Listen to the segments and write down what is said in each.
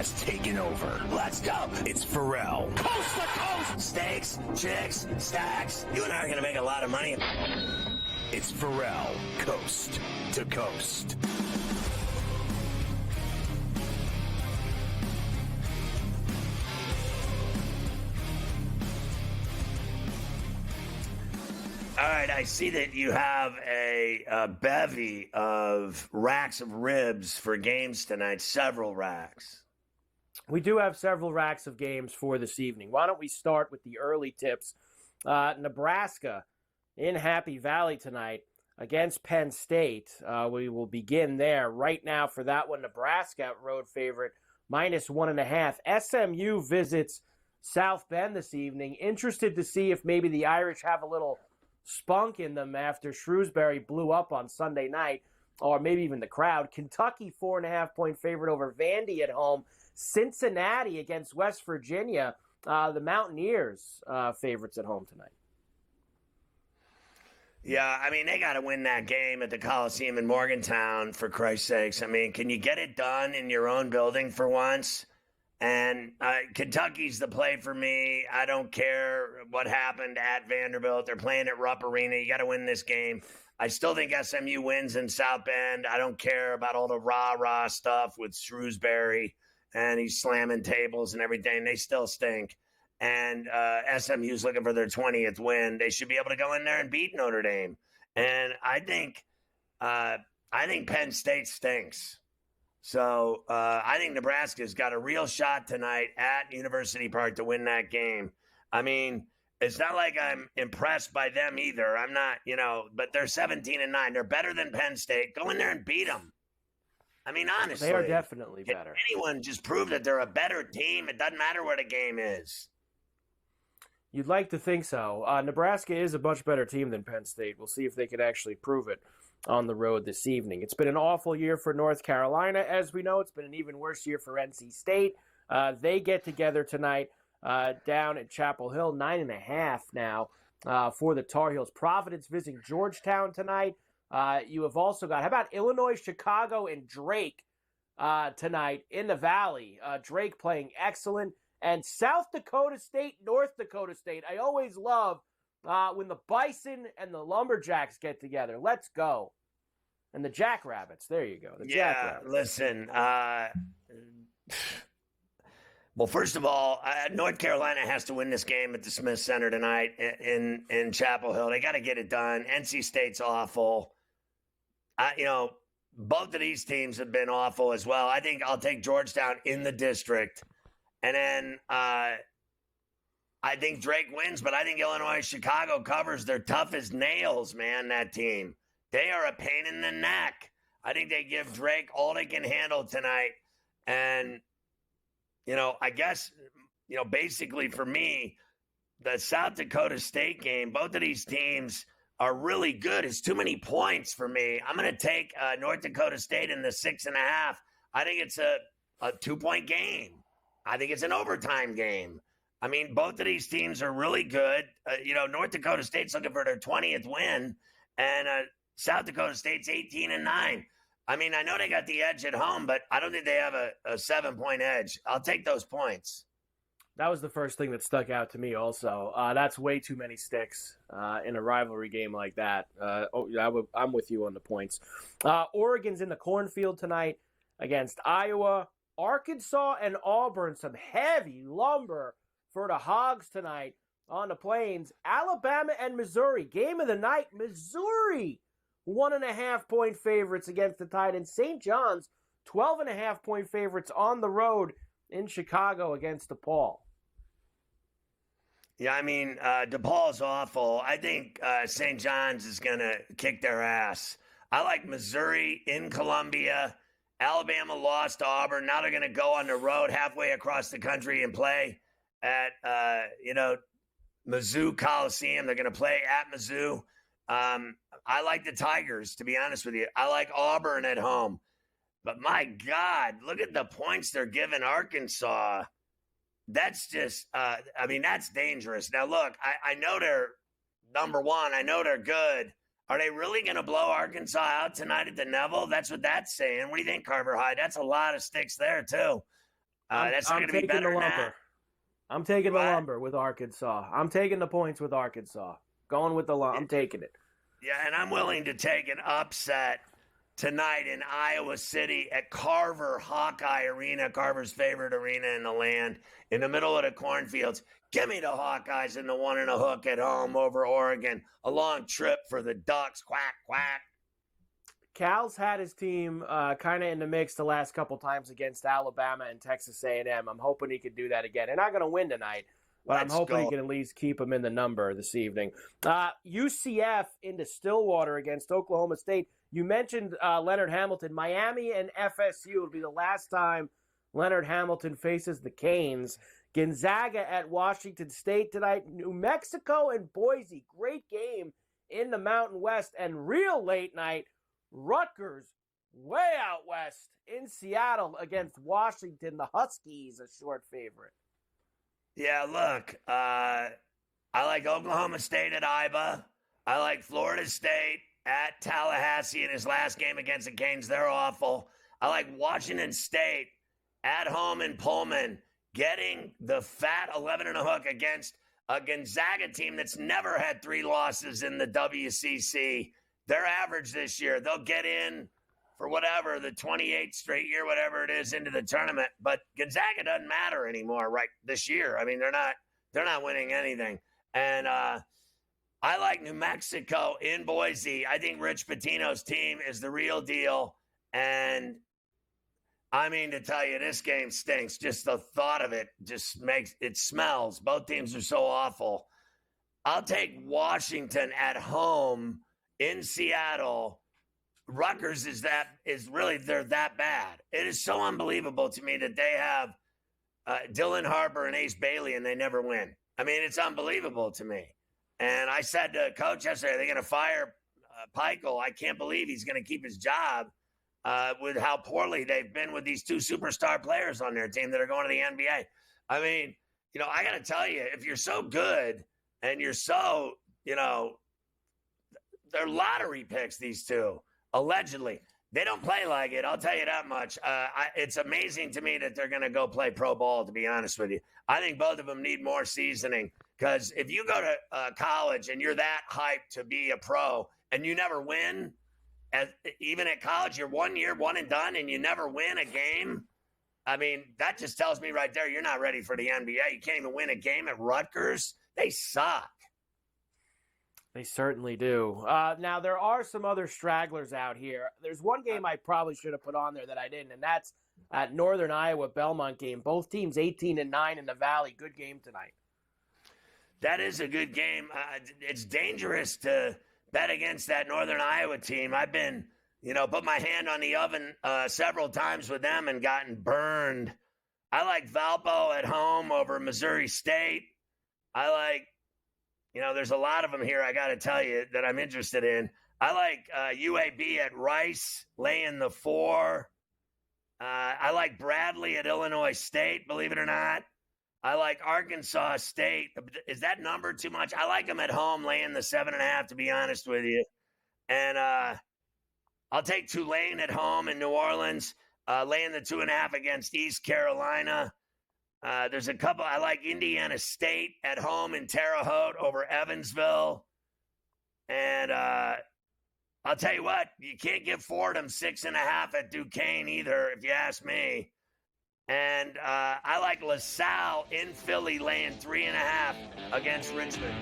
has taken over. Let's go. It's Ferrall. Coast to coast. Steaks, chicks, stacks. You and I are going to make a lot of money. It's Ferrall, coast to coast. All right, I see that you have a bevy of racks of ribs for games tonight, several racks. We do have several racks of games for this evening. Why don't we start with the early tips? Nebraska in Happy Valley tonight against Penn State. We will begin there. Right now for that one, Nebraska road favorite, -1.5. SMU visits South Bend this evening. Interested to see if maybe the Irish have a little spunk in them after Shrewsbury blew up on Sunday night, or maybe even the crowd. Kentucky 4.5-point favorite over Vandy at home. Cincinnati against West Virginia. The Mountaineers favorites at home tonight. Yeah, I mean, they got to win that game at the Coliseum in Morgantown, for Christ's sakes. I mean, can you get it done in your own building for once? And Kentucky's the play for me. I don't care what happened at Vanderbilt. They're playing at Rupp Arena. You got to win this game. I still think SMU wins in South Bend. I don't care about all the rah-rah stuff with Shrewsbury and he's slamming tables and everything. They still stink. And SMU's looking for their 20th win. They should be able to go in there and beat Notre Dame. And I think Penn State stinks. So I think Nebraska's got a real shot tonight at University Park to win that game. I mean, it's not like I'm impressed by them either. I'm not, but they're 17-9. They're better than Penn State. Go in there and beat them. I mean, honestly. They are definitely better. Anyone just prove that they're a better team. It doesn't matter where the game is. You'd like to think so. Nebraska is a much better team than Penn State. We'll see if they can actually prove it on the road this evening. It's been an awful year for North Carolina. As we know, it's been an even worse year for NC State. They get together tonight down at Chapel Hill, 9.5 now for the Tar Heels. Providence visiting Georgetown tonight. You have also got, how about Illinois, Chicago, and Drake tonight in the Valley? Drake playing excellent. And South Dakota State, North Dakota State. I always love when the Bison and the Lumberjacks get together. Let's go. And the Jackrabbits. There you go. The Jackrabbits. Listen. Well, first of all, North Carolina has to win this game at the Smith Center tonight in Chapel Hill. They got to get it done. NC State's awful. Both of these teams have been awful as well. I think I'll take Georgetown in the district. And then I think Drake wins, but I think Illinois, Chicago covers. They're tough as nails, man, that team. They are a pain in the neck. I think they give Drake all they can handle tonight. And, I guess, basically for me, the South Dakota State game, both of these teams are really good. It's too many points for me. I'm going to take North Dakota State in the 6.5. I think it's a 2-point game. I think it's an overtime game. I mean, both of these teams are really good. North Dakota State's looking for their 20th win, and South Dakota State's 18-9. I mean, I know they got the edge at home, but I don't think they have a 7-point edge. I'll take those points. That was the first thing that stuck out to me also. That's way too many sticks in a rivalry game like that. I'm with you on the points. Oregon's in the cornfield tonight against Iowa. Arkansas and Auburn, some heavy lumber for the Hogs tonight on the Plains. Alabama and Missouri, game of the night. Missouri, 1.5-point favorites against the Titans. St. John's, 12.5-point favorites on the road in Chicago against DePaul. Yeah, I mean, DePaul's awful. I think St. John's is going to kick their ass. I like Missouri in Columbia. Alabama lost to Auburn. Now they're going to go on the road halfway across the country and play at, Mizzou Coliseum. They're going to play at Mizzou. I like the Tigers, to be honest with you. I like Auburn at home. But my God, look at the points they're giving Arkansas. That's just, that's dangerous. Now, look, I know they're number one. I know they're good. Are they really going to blow Arkansas out tonight at the Neville? That's what that's saying. What do you think, Carver High? That's a lot of sticks there, too. That's not I'm going to be taking better the than lumber. that. I'm taking the What? lumber with Arkansas. I'm taking the points with Arkansas. Going with the lumber. I'm taking it. Yeah, and I'm willing to take an upset tonight in Iowa City at Carver Hawkeye Arena, Carver's favorite arena in the land, in the middle of the cornfields. Give me the Hawkeyes and the 1.5 at home over Oregon. A long trip for the Ducks. Quack, quack. Cal's had his team kind of in the mix the last couple times against Alabama and Texas A&M. I'm hoping he can do that again. They're not going to win tonight, but I'm hoping he can at least keep them in the number this evening. UCF into Stillwater against Oklahoma State. You mentioned Leonard Hamilton. Miami and FSU will be the last time Leonard Hamilton faces the Canes. Gonzaga at Washington State tonight. New Mexico and Boise. Great game in the Mountain West. And real late night, Rutgers way out west in Seattle against Washington. The Huskies, a short favorite. Yeah, look, I like Oklahoma State at Iba. I like Florida State at Tallahassee in his last game against the Canes. They're awful. I like Washington State at home in Pullman, getting the fat 11.5 against a Gonzaga team that's never had 3 losses in the WCC. Their average this year, they'll get in for whatever, the 28th straight year, whatever it is, into the tournament. But Gonzaga doesn't matter anymore right this year. I mean, they're not winning anything. And I like New Mexico in Boise. I think Rich Pitino's team is the real deal. And I mean, to tell you, this game stinks. Just the thought of it just makes it smells. Both teams are so awful. I'll take Washington at home in Seattle. Rutgers they're that bad. It is so unbelievable to me that they have Dylan Harper and Ace Bailey and they never win. I mean, it's unbelievable to me. And I said to Coach yesterday, they're going to fire Peichel. I can't believe he's going to keep his job with how poorly they've been with these 2 superstar players on their team that are going to the NBA. I mean, I got to tell you, if you're so good and you're so, they're lottery picks, these 2, allegedly. They don't play like it, I'll tell you that much. It's amazing to me that they're going to go play pro ball, to be honest with you. I think both of them need more seasoning, because if you go to college and you're that hyped to be a pro and you never win, even at college, you're 1 year, one and done, and you never win a game, I mean, that just tells me right there you're not ready for the NBA. You can't even win a game at Rutgers. They suck. They certainly do. Now, there are some other stragglers out here. There's one game I probably should have put on there that I didn't, and that's at Northern Iowa Belmont game. Both teams 18-9 in the Valley. Good game tonight. That is a good game. It's dangerous to bet against that Northern Iowa team. I've been, put my hand on the oven several times with them and gotten burned. I like Valpo at home over Missouri State. I like, there's a lot of them here, I got to tell you, that I'm interested in. I like UAB at Rice, laying the 4. I like Bradley at Illinois State, believe it or not. I like Arkansas State. Is that number too much? I like them at home, laying the 7.5, to be honest with you. And I'll take Tulane at home in New Orleans, laying the 2.5 against East Carolina. There's a couple. I like Indiana State at home in Terre Haute over Evansville. And I'll tell you what, you can't give Fordham 6.5 at Duquesne either, if you ask me. And I like LaSalle in Philly laying 3.5 against Richmond.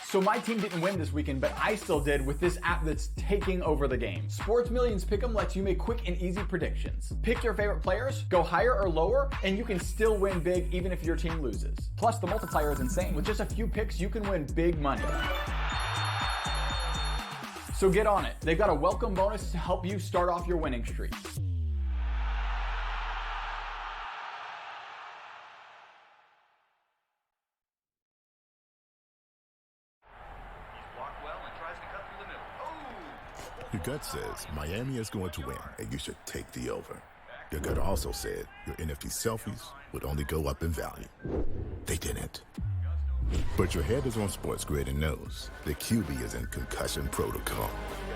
So my team didn't win this weekend, but I still did with this app that's taking over the game. Sports Millions Pick'em lets you make quick and easy predictions. Pick your favorite players, go higher or lower, and you can still win big even if your team loses. Plus, the multiplier is insane. With just a few picks, you can win big money. So get on it. They've got a welcome bonus to help you start off your winning streak. Your gut says Miami is going to win, and you should take the over. Your gut also said your NFT selfies would only go up in value. They didn't. But your head is on SportsGrid and knows the QB is in concussion protocol.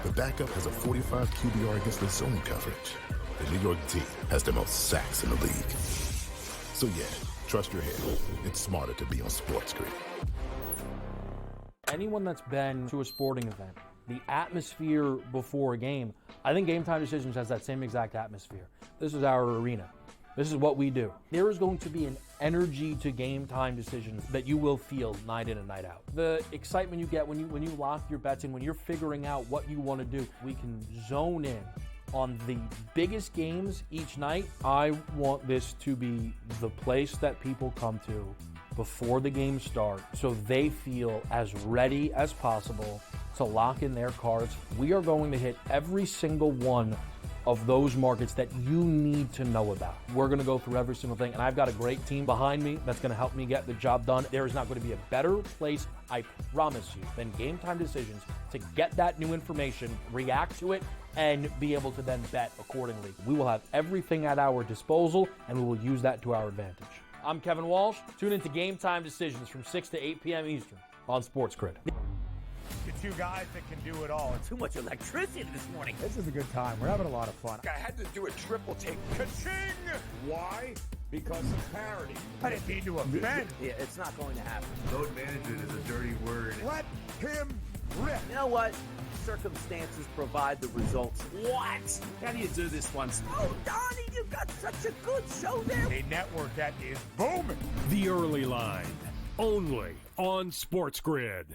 The backup has a 45 QBR against the zone coverage. The New York team has the most sacks in the league. So yeah, trust your head. It's smarter to be on SportsGrid. Anyone that's been to a sporting event, the atmosphere before a game, I think Game Time Decisions has that same exact atmosphere. This is our arena. This is what we do. There is going to be an energy to Game Time Decisions that you will feel night in and night out. The excitement you get when you lock your bets in, when you're figuring out what you want to do, we can zone in on the biggest games each night. I want this to be the place that people come to before the games start so they feel as ready as possible to lock in their cards. We are going to hit every single one of those markets that you need to know about. We're going to go through every single thing, and I've got a great team behind me that's going to help me get the job done. There is not going to be a better place, I promise you, than Game Time Decisions to get that new information, react to it, and be able to then bet accordingly. We will have everything at our disposal, and we will use that to our advantage. I'm Kevin Walsh. Tune into Game Time Decisions from 6 to 8 p.m. Eastern on SportsGrid. The two guys that can do it all. Too much electricity this morning. This is a good time. We're having a lot of fun. I had to do a triple take. Ka-ching! Why? Because of parity. I didn't mean to offend. Yeah, it's not going to happen. Load management is a dirty word. Let him rip. You know what? Circumstances provide the results. What? How do you do this once? Oh, Donnie, you've got such a good show there. A network that is booming. The Early Line, only on SportsGrid.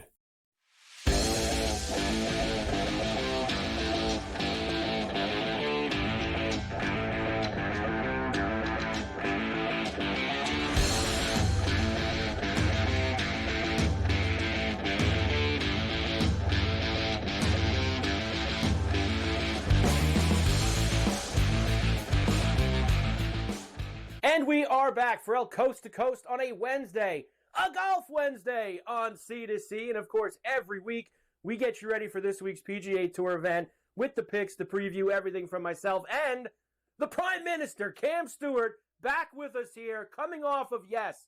And we are back, Ferrall, coast to coast on a Wednesday, a Golf Wednesday on C2C. And of course, every week we get you ready for this week's PGA Tour event with the picks, the preview, everything from myself and the Prime Minister, Cam Stewart, back with us here, coming off of, yes,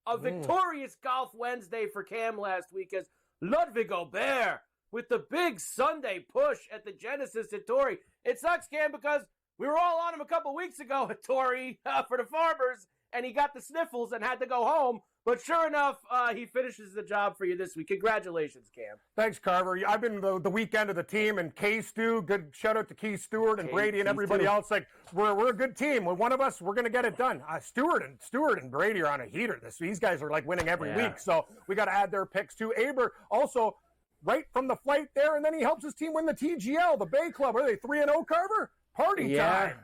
a victorious Golf Wednesday for Cam last week as Ludwig Aubert with the big Sunday push at the Genesis at Torrey. It sucks, Cam, because we were all on him a couple weeks ago at Torrey for the Farmers, and he got the sniffles and had to go home. But sure enough, he finishes the job for you this week. Congratulations, Cam. Thanks, Carver. I've been the weekend of the team, and Stu, good shout out to Keith Stewart and Brady and everybody else. Like we're a good team. With one of us, we're gonna get it done. Stewart and Brady are on a heater. These guys are like winning every week, so we got to add their picks too. Aber also right from the flight there, and then he helps his team win the TGL, the Bay Club. Are they 3-0, Carver? Party time.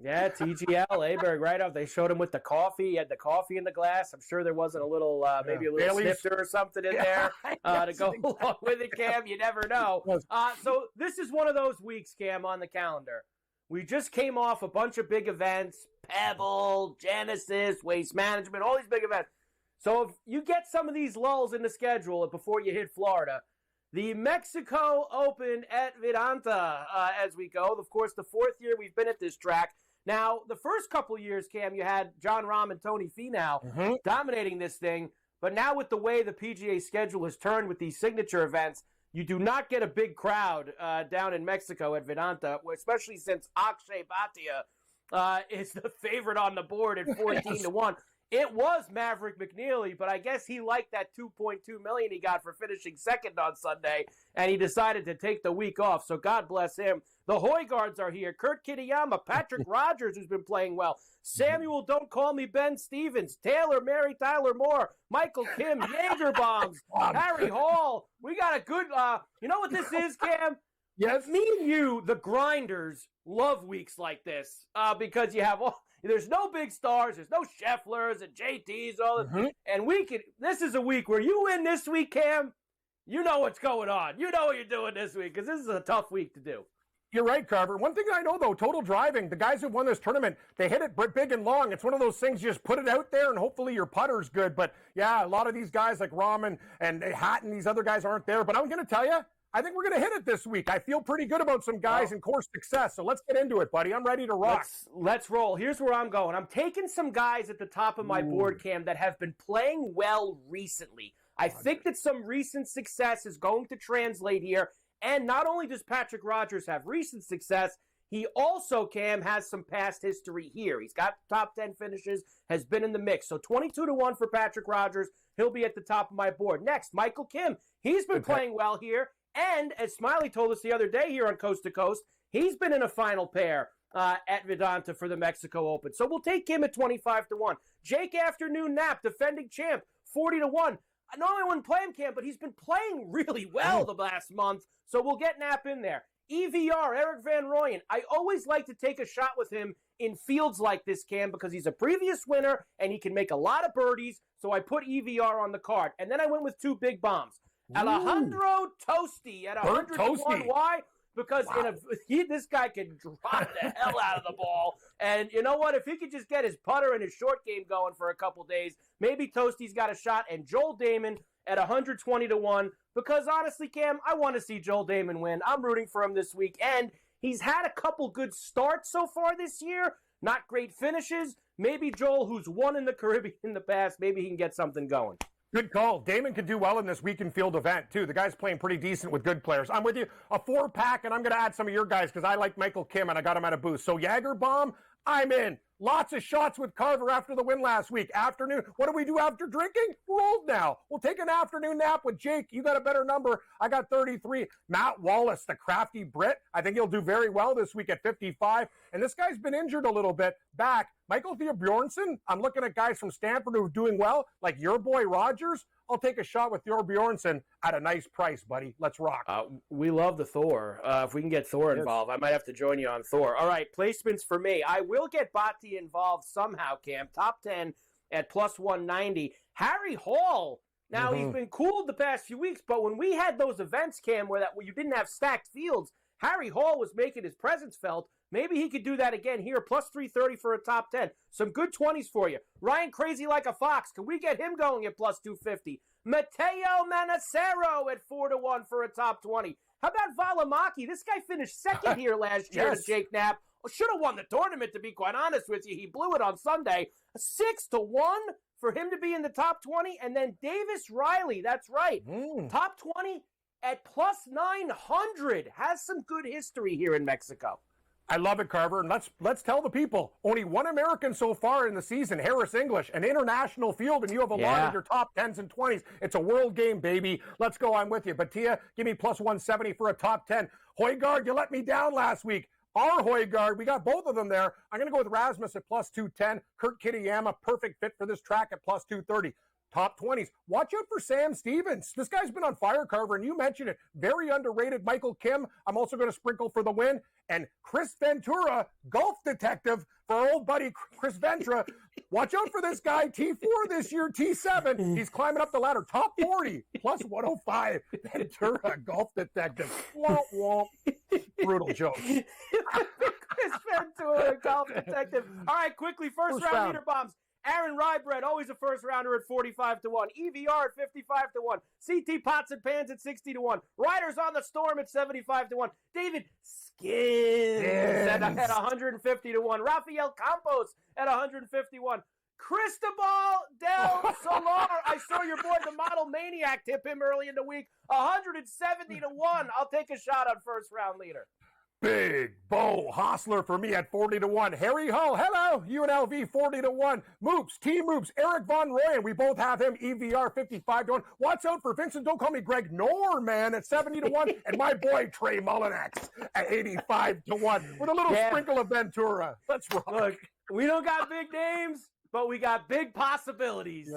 Yeah, TGL, Aberg, right off. They showed him with the coffee. He had the coffee in the glass. I'm sure there wasn't a little, maybe a little snifter or something in there to go along with it, Cam. You never know. So this is one of those weeks, Cam, on the calendar. We just came off a bunch of big events, Pebble, Genesis, Waste Management, all these big events. So if you get some of these lulls in the schedule before you hit Florida, the Mexico Open at Vidanta as we go. Of course, the fourth year we've been at this track. Now, the first couple years, Cam, you had John Rahm and Tony Finau dominating this thing. But now with the way the PGA schedule has turned with these signature events, you do not get a big crowd down in Mexico at Vidanta, especially since Akshay Bhatia is the favorite on the board at 14-1. It was Maverick McNeely, but I guess he liked that $2.2 million he got for finishing second on Sunday, and he decided to take the week off. So God bless him. The Hoygaards are here. Kurt Kitayama, Patrick Rogers, who's been playing well. Samuel, Don't Call Me Ben Stevens, Taylor, Mary Tyler Moore, Michael Kim, Jaeger Bombs, Harry Hall. We got a good. You know what this is, Cam? Yes. Me and you, the grinders, love weeks like this because you have all. There's no big stars. There's no Schefflers and JTs. All this. And we can. This is a week where you win this week, Cam. You know what's going on. You know what you're doing this week because this is a tough week to do. You're right, Carver. One thing I know, though, Total Driving, the guys who won this tournament, they hit it big and long. It's one of those things, you just put it out there, and hopefully your putter's good. But, yeah, a lot of these guys like Rahm and Hatton, these other guys aren't there. But I'm going to tell you, I think we're going to hit it this week. I feel pretty good about some guys in course success. So let's get into it, buddy. I'm ready to rock. Let's roll. Here's where I'm going. I'm taking some guys at the top of my board, Cam, that have been playing well recently. I think that some recent success is going to translate here. And not only does Patrick Rodgers have recent success, he also, Cam, has some past history here. He's got top 10 finishes, has been in the mix. So 22-1 for Patrick Rodgers. He'll be at the top of my board. Next, Michael Kim. He's been playing well here. And as Smiley told us the other day here on Coast to Coast, he's been in a final pair at Vedanta for the Mexico Open. So we'll take him at 25-1. Jake Afternoon Knapp, defending champ, 40-1. I know I wouldn't play him, Cam, but he's been playing really well the last month. So we'll get Knapp in there. EVR, Eric Van Rooyen. I always like to take a shot with him in fields like this, Cam, because he's a previous winner and he can make a lot of birdies. So I put EVR on the card. And then I went with two big bombs. Alejandro Tosti at 101. Why? Because this guy can drop the hell out of the ball. And you know what? If he could just get his putter and his short game going for a couple days, maybe Tosti's got a shot. And Joel Damon at 120-1. Because honestly, Cam, I want to see Joel Damon win. I'm rooting for him this week. And he's had a couple good starts so far this year. Not great finishes. Maybe Joel, who's won in the Caribbean in the past, maybe he can get something going. Good call. Damon could do well in this weekend field event, too. The guy's playing pretty decent with good players. I'm with you. A 4-pack, and I'm going to add some of your guys because I like Michael Kim, and I got him at a boost. So Jagger Bomb, I'm in. Lots of shots with Carver after the win last week. Afternoon. What do we do after drinking? We're old now. We'll take an afternoon nap with Jake. You got a better number. I got 33. Matt Wallace, the crafty Brit. I think he'll do very well this week at 55. And this guy's been injured a little bit. Back. Michael Bjornsson. I'm looking at guys from Stanford who are doing well, like your boy Rogers. I'll take a shot with your Bjornsson at a nice price, buddy. Let's rock. We love the Thor. If we can get Thor involved, I might have to join you on Thor. All right, placements for me. I will get Bhatti involved somehow, Cam. Top 10 at plus 190. Harry Hall. Now, he's been cooled the past few weeks, but when we had those events, Cam, where you didn't have stacked fields, Harry Hall was making his presence felt. Maybe he could do that again here. Plus 330 for a top 10. Some good 20s for you. Ryan Crazy Like a Fox. Can we get him going at plus 250? Matteo Manacero at 4-1 for a top 20. How about Valimaki? This guy finished second here last year to Jake Knapp. Should have won the tournament, to be quite honest with you. He blew it on Sunday. 6-1 for him to be in the top 20. And then Davis Riley. That's right. Top 20 at plus 900. Has some good history here in Mexico. I love it, Carver. And let's tell the people, only one American so far in the season, Harris English, an international field, and you have a lot of your top 10s and 20s. It's a world game, baby. Let's go. I'm with you. Batia, give me plus 170 for a top 10. Højgaard, you let me down last week. Our Højgaard, we got both of them there. I'm going to go with Rasmus at plus 210. Kurt Kitayama, perfect fit for this track at plus 230. Top 20s. Watch out for Sam Stevens. This guy's been on fire, Carver, and you mentioned it. Very underrated. Michael Kim. I'm also going to sprinkle for the win. And Chris Ventura, golf detective for our old buddy Chris Ventura. Watch out for this guy. T4 this year, T7. He's climbing up the ladder. Top 40, plus 105. Ventura, golf detective. Womp, womp. Brutal joke. Chris Ventura, golf detective. All right, quickly, first round leader bombs. Aaron Rybread, always a first rounder at 45-1. EVR at 55-1. CT Pots and Pans at 60-1. Riders on the Storm at 75-1. David Skins at 150-1. Rafael Campos at 151. Cristobal del Solar. I saw your boy, the Model Maniac, tip him early in the week. 170-1. I'll take a shot on first round leader. Big Bo Hostler for me at 40-1. Harry Hull, hello, UNLV 40-1. Moops, T Moops, Eric Von Rooyen, we both have him, EVR 55-1. Watch out for Vincent, don't call me Greg Norman at 70-1. And my boy Trey Mullinax at 85-1 with a little sprinkle of Ventura. Let's rock. Look, we don't got big names, but we got big possibilities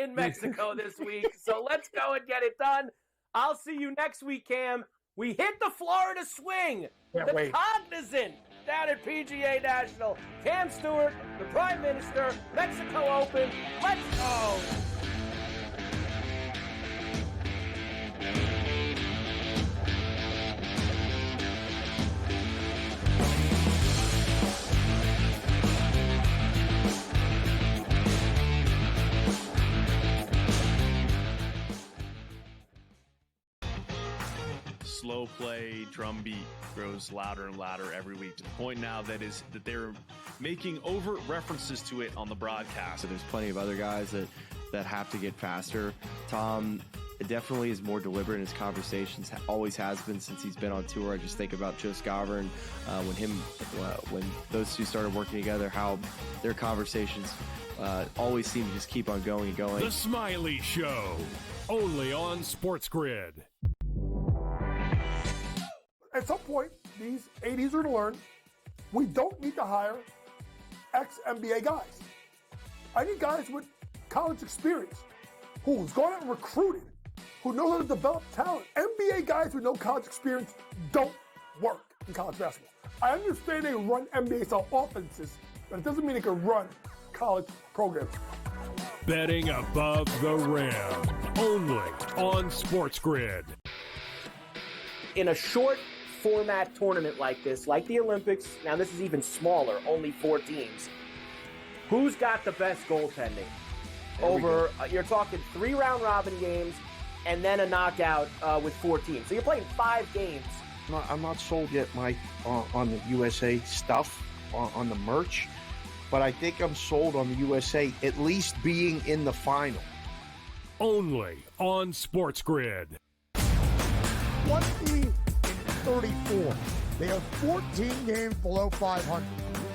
in Mexico this week. So let's go and get it done. I'll see you next week, Cam. We hit the Florida swing. The Cognizant down at PGA National. Cam Stewart, the Prime Minister, Mexico Open. Let's go. slow play drumbeat grows louder and louder every week, to the point now that they're making overt references to it on the broadcast. So there's plenty of other guys that have to get faster. Tom definitely is more deliberate in his conversations, always has been since he's been on tour. I just think about Joe Scavern, when those two started working together, how their conversations always seem to just keep on going and going. The Smiley Show, only on SportsGrid. At some point, these 80s are to learn, we don't need to hire ex-NBA guys. I need guys with college experience, who's gone out and recruited, who knows how to develop talent. NBA guys with no college experience don't work in college basketball. I understand they run NBA-style offenses, but it doesn't mean they can run college programs. Betting above the rim, only on SportsGrid. In a short format tournament like this, like the Olympics, now this is even smaller, only 4 teams, who's got the best goaltending? You're talking 3 round robin games and then a knockout with 4 teams. So you're playing 5 games. I'm not sold yet, Mike, on the USA stuff, on the merch, but I think I'm sold on the USA at least being in the final. Only on SportsGrid. 20-34. They are 14 games below 500.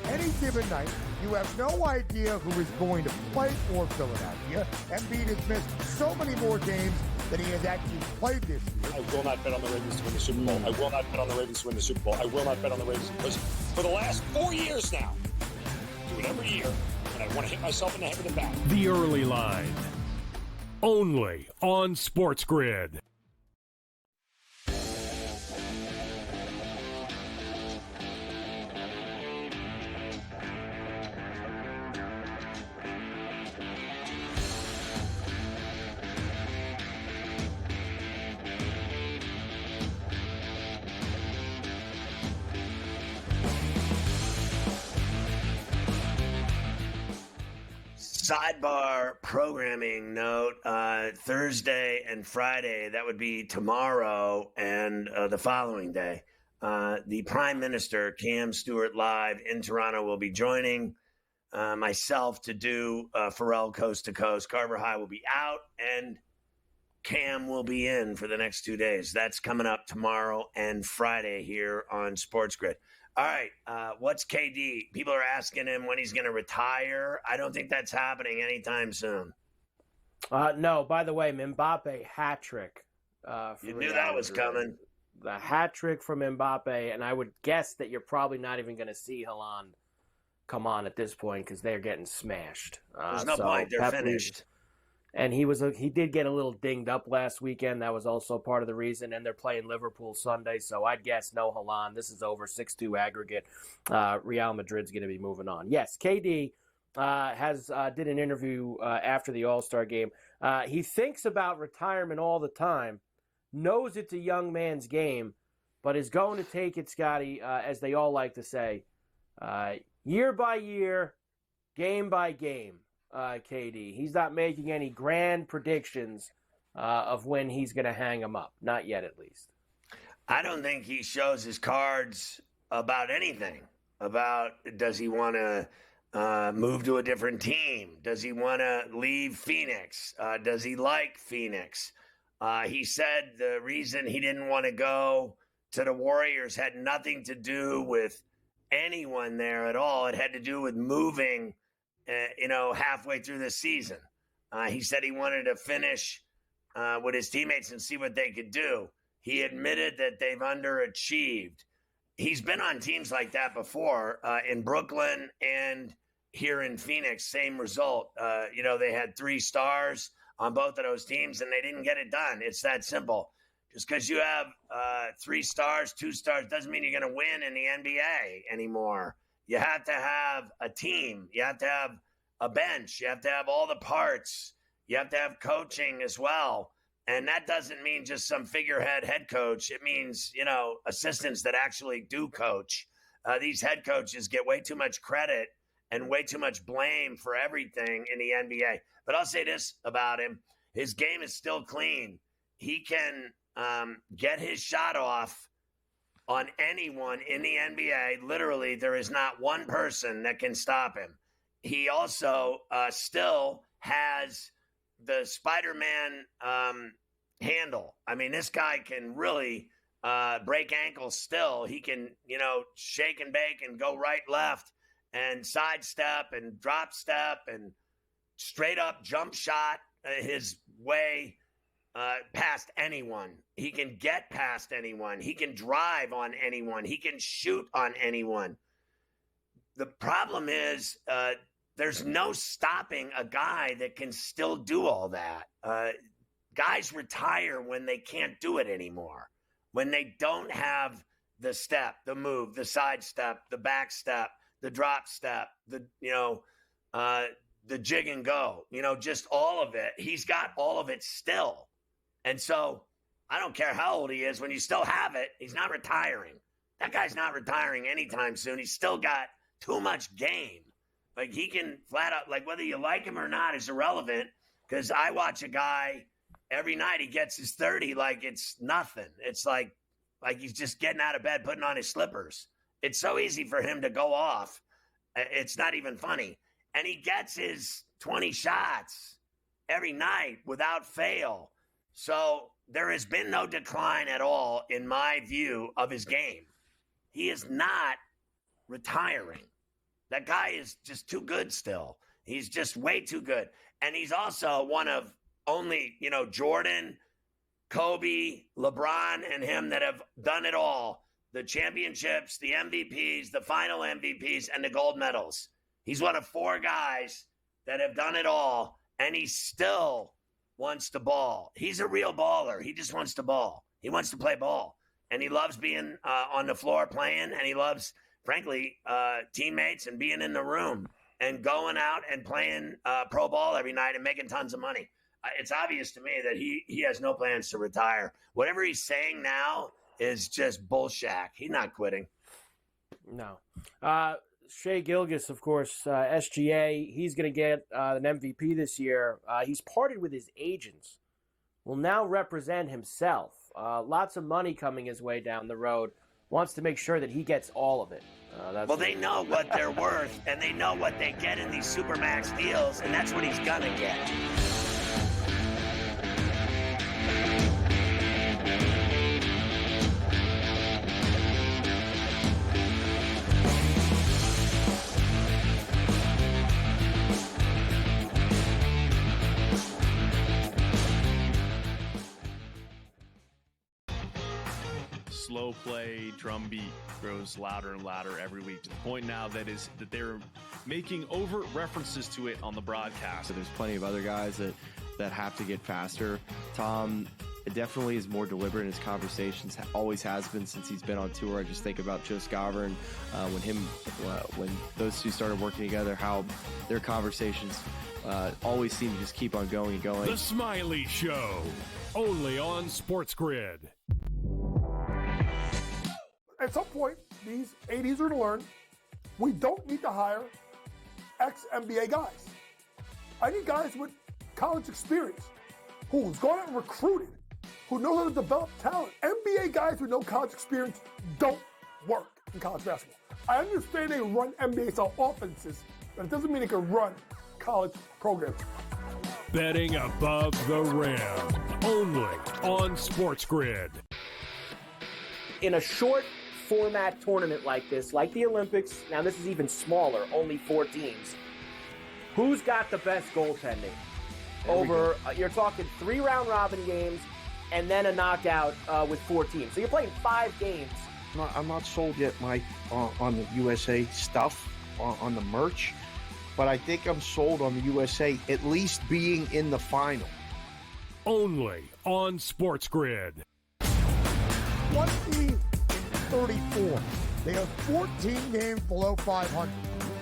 Any given night, you have no idea who is going to play for Philadelphia. Embiid has missed so many more games than he has actually played this year. I will not bet on the Ravens to win the Super Bowl. I will not bet on the Ravens to win the Super Bowl. I will not bet on the Ravens because for the last 4 years now, I do it every year, and I want to hit myself in the head with a bat. The Early Line, only on SportsGrid. Sidebar programming note, Thursday and Friday, that would be tomorrow and the following day. The Prime Minister, Cam Stewart, live in Toronto, will be joining myself to do Ferrall Coast to Coast. Carver High will be out, and Cam will be in for the next 2 days. That's coming up tomorrow and Friday here on SportsGrid. All right, what's KD? People are asking him when he's going to retire. I don't think that's happening anytime soon. No, by the way, Mbappe hat trick. You knew that was coming. The hat trick from Mbappe, and I would guess that you're probably not even going to see Haaland come on at this point because they're getting smashed. There's no point. They're finished. And he did get a little dinged up last weekend. That was also part of the reason. And they're playing Liverpool Sunday, so I'd guess no Haaland. This is over 6-2 aggregate. Real Madrid's going to be moving on. Yes, KD did an interview after the All-Star game. He thinks about retirement all the time, knows it's a young man's game, but is going to take it, Scotty, as they all like to say, year by year, game by game. KD. He's not making any grand predictions of when he's going to hang him up. Not yet, at least. I don't think he shows his cards about anything. About does he want to move to a different team? Does he want to leave Phoenix? Does he like Phoenix? He said the reason he didn't want to go to the Warriors had nothing to do with anyone there at all. It had to do with moving halfway through the season. He said he wanted to finish with his teammates and see what they could do. He admitted that they've underachieved. He's been on teams like that before, in Brooklyn and here in Phoenix, same result. They had 3 stars on both of those teams, and they didn't get it done. It's that simple. Just because you have 3 stars, 2 stars, doesn't mean you're going to win in the NBA anymore. You have to have a team. You have to have a bench. You have to have all the parts. You have to have coaching as well. And that doesn't mean just some figurehead head coach. It means, assistants that actually do coach. These head coaches get way too much credit and way too much blame for everything in the NBA. But I'll say this about him. His game is still clean. He can get his shot off on anyone in the NBA. Literally, there is not one person that can stop him. He also still has the Spider-Man handle. I mean, this guy can really break ankles still. He can, shake and bake and go right, left, and sidestep and drop step and straight up jump shot his way past anyone. He can get past anyone. He can drive on anyone. He can shoot on anyone. The problem is there's no stopping a guy that can still do all that. Guys retire when they can't do it anymore, when they don't have the step, the move, the sidestep, the back step, the drop step, the jig and go, just all of it. He's got all of it still. And so I don't care how old he is. When you still have it, he's not retiring. That guy's not retiring anytime soon. He's still got too much game. Like, he can flat out, like, whether you like him or not is irrelevant, because I watch a guy every night, he gets his 30 like it's nothing. It's like he's just getting out of bed, putting on his slippers. It's so easy for him to go off. It's not even funny. And he gets his 20 shots every night without fail. So there has been no decline at all, in my view, of his game. He is not retiring. That guy is just too good still. He's just way too good. And he's also one of only, Jordan, Kobe, LeBron, and him that have done it all. The championships, the MVPs, the final MVPs, and the gold medals. He's one of 4 guys that have done it all, and he still wants to ball. He's a real baller. He just wants to ball. He wants to play ball. And he loves being on the floor playing, and he loves, frankly, teammates and being in the room and going out and playing pro ball every night and making tons of money. It's obvious to me that he has no plans to retire. Whatever he's saying now is just bullshit. He's not quitting. No. Shai Gilgeous, of course, SGA, he's going to get an MVP this year. He's parted with his agents. Will now represent himself. Lots of money coming his way down the road. Wants to make sure that he gets all of it. Well, they know what they're worth, and they know what they get in these Supermax deals, and that's what he's going to get. Slow play drum beat grows louder and louder every week, to the point now that they're making overt references to it on the broadcast. So there's plenty of other guys that have to get faster. Tom definitely is more deliberate in his conversations, always has been since he's been on tour. I just think about Joe Scavern, when those two started working together, how their conversations always seem to just keep on going and going. The Smiley Show, only on SportsGrid. At some point, these 80s are to learn we don't need to hire ex-NBA guys. I need guys with college experience who's gone out and recruited, who knows how to develop talent. NBA guys with no college experience don't work in college basketball. I understand they run NBA-style offenses, but it doesn't mean they can run college programs. Betting above the rim, only on SportsGrid. In a short format tournament like this, like the Olympics, now this is even smaller, only 4 teams. Who's got the best goaltending? You're talking 3 round robin games and then a knockout with 4 teams. So you're playing 5 games. I'm not sold yet, Mike, on the USA stuff, on the merch, but I think I'm sold on the USA at least being in the final. Only on SportsGrid. 34. They are 14 games below 500.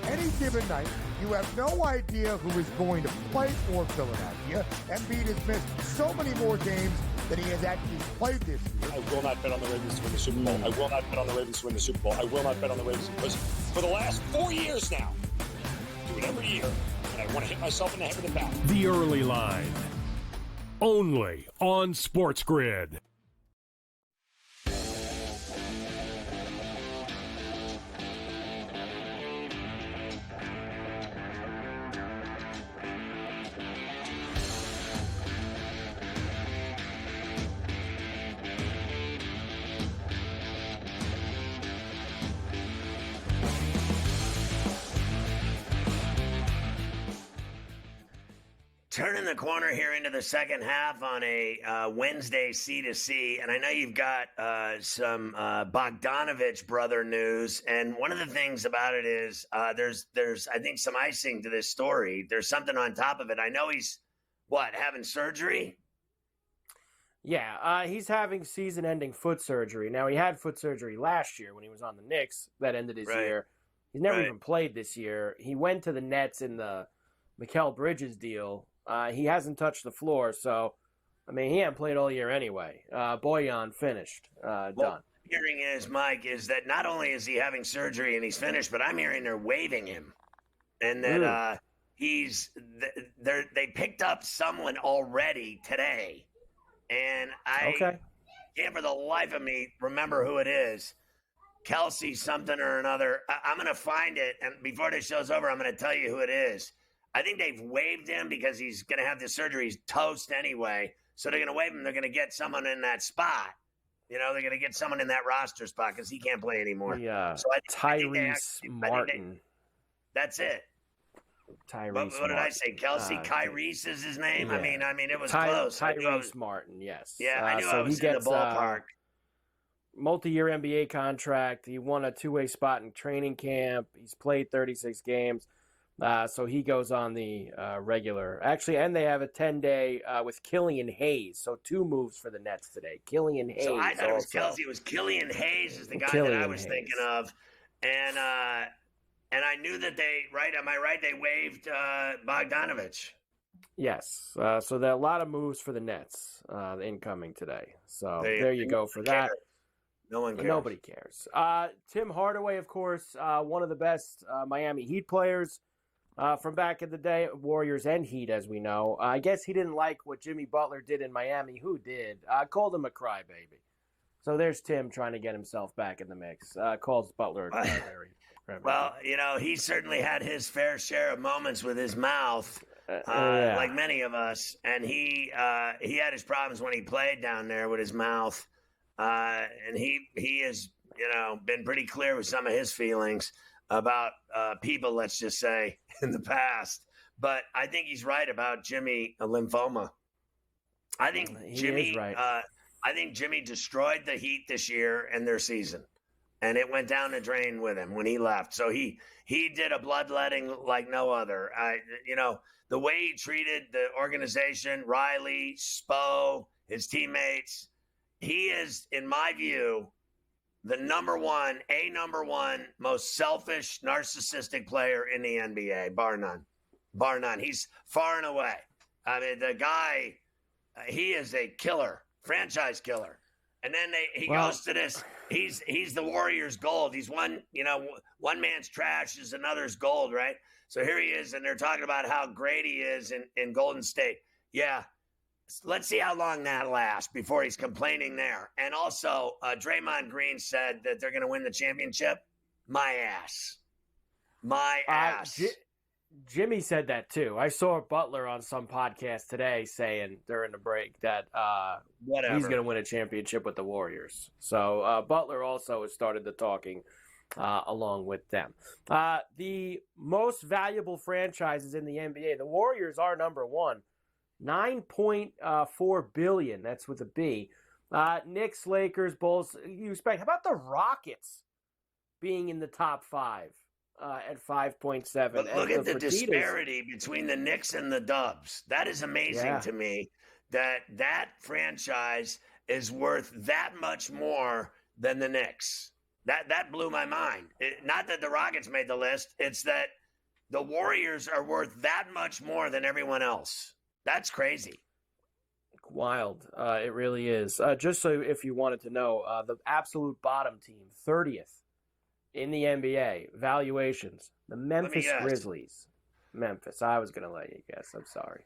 Any given night, you have no idea who is going to play for Philadelphia. Embiid has missed so many more games than he has actually played this year. I will not bet on the Ravens to win the Super Bowl. I will not bet on the Ravens to win the Super Bowl. I will not bet on the Ravens because for the last 4 years now, I do it every year, and I want to hit myself in the head with a bat. The Early Line, only on SportsGrid. turning the corner here into the second half on a Wednesday C2C, and I know you've got some Bogdanovich brother news, and one of the things about it is there's I think some icing to this story. There's something on top of it. I know he's having surgery. Yeah, he's having season-ending foot surgery. Now, he had foot surgery last year when he was on the Knicks. That ended his year. He's never even played this year. He went to the Nets in the Mikal Bridges deal. He hasn't touched the floor, so, I mean, he hasn't played all year anyway. Boyan finished, done. Hearing is, Mike, is that not only is he having surgery and he's finished, but I'm hearing they're waiving him. And that they picked up someone already today. And I can't for the life of me remember who it is. Kelsey something or another. I'm going to find it, and before this show's over, I'm going to tell you who it is. I think they've waived him because he's going to have the surgery. He's toast anyway. So they're going to waive him. They're going to get someone in that spot. You know, they're going to get someone in that roster spot because he can't play anymore. Yeah, so Tyrese Martin. That's it. Tyrese. What did I say? Kelsey Kyrese is his name. Yeah. I mean, it was close. Tyrese Martin. Yes. Yeah, I knew I was in the ballpark. Multi-year NBA contract. He won a two-way spot in training camp. He's played 36 games. So he goes on the regular. Actually, and they have a 10-day with Killian Hayes. So 2 moves for the Nets today. Killian Hayes. So I thought it was Kelsey. It was Killian Hayes is the guy that I was thinking of. And I knew that am I right? They waived Bogdanovich. Yes. So there are a lot of moves for the Nets incoming today. So there you go for that. No one cares. Nobody cares. Tim Hardaway, of course, one of the best Miami Heat players from back in the day, Warriors and Heat, as we know. I guess he didn't like what Jimmy Butler did in Miami. Who did? Called him a crybaby. So there's Tim trying to get himself back in the mix. Calls Butler a crybaby. Well, he certainly had his fair share of moments with his mouth, like many of us. And he had his problems when he played down there with his mouth. And he has, been pretty clear with some of his feelings about people, let's just say, in the past. But I think he's right about Jimmy lymphoma. I think Jimmy is right. I think Jimmy destroyed the Heat this year and their season. And it went down the drain with him when he left. So he did a bloodletting like no other. The way he treated the organization, Riley, Spo, his teammates, he is, in my view, the number one most selfish, narcissistic player in the NBA, bar none. Bar none. He's far and away. I mean, the guy, he is a killer, franchise killer. And then he goes to this. He's the Warriors' gold. He's one man's trash is another's gold, right? So here he is, and they're talking about how great he is in Golden State. Yeah, let's see how long that lasts before he's complaining there. And also, Draymond Green said that they're going to win the championship. My ass. Jimmy said that too. I saw Butler on some podcast today saying during the break that he's going to win a championship with the Warriors. So Butler also has started the talking along with them. The most valuable franchises in the NBA, the Warriors are number one, $9.4 billion. That's with a B. Knicks, Lakers, Bulls. You expect? How about the Rockets being in the top 5? At 5.7. But look at the disparity between the Knicks and the Dubs. That is amazing to me that franchise is worth that much more than the Knicks. That blew my mind. Not that the Rockets made the list. It's that the Warriors are worth that much more than everyone else. That's crazy. Wild. It really is. Just so if you wanted to know, the absolute bottom team, 30th. In the NBA, valuations, the Memphis Grizzlies. Memphis. I was going to let you guess. I'm sorry.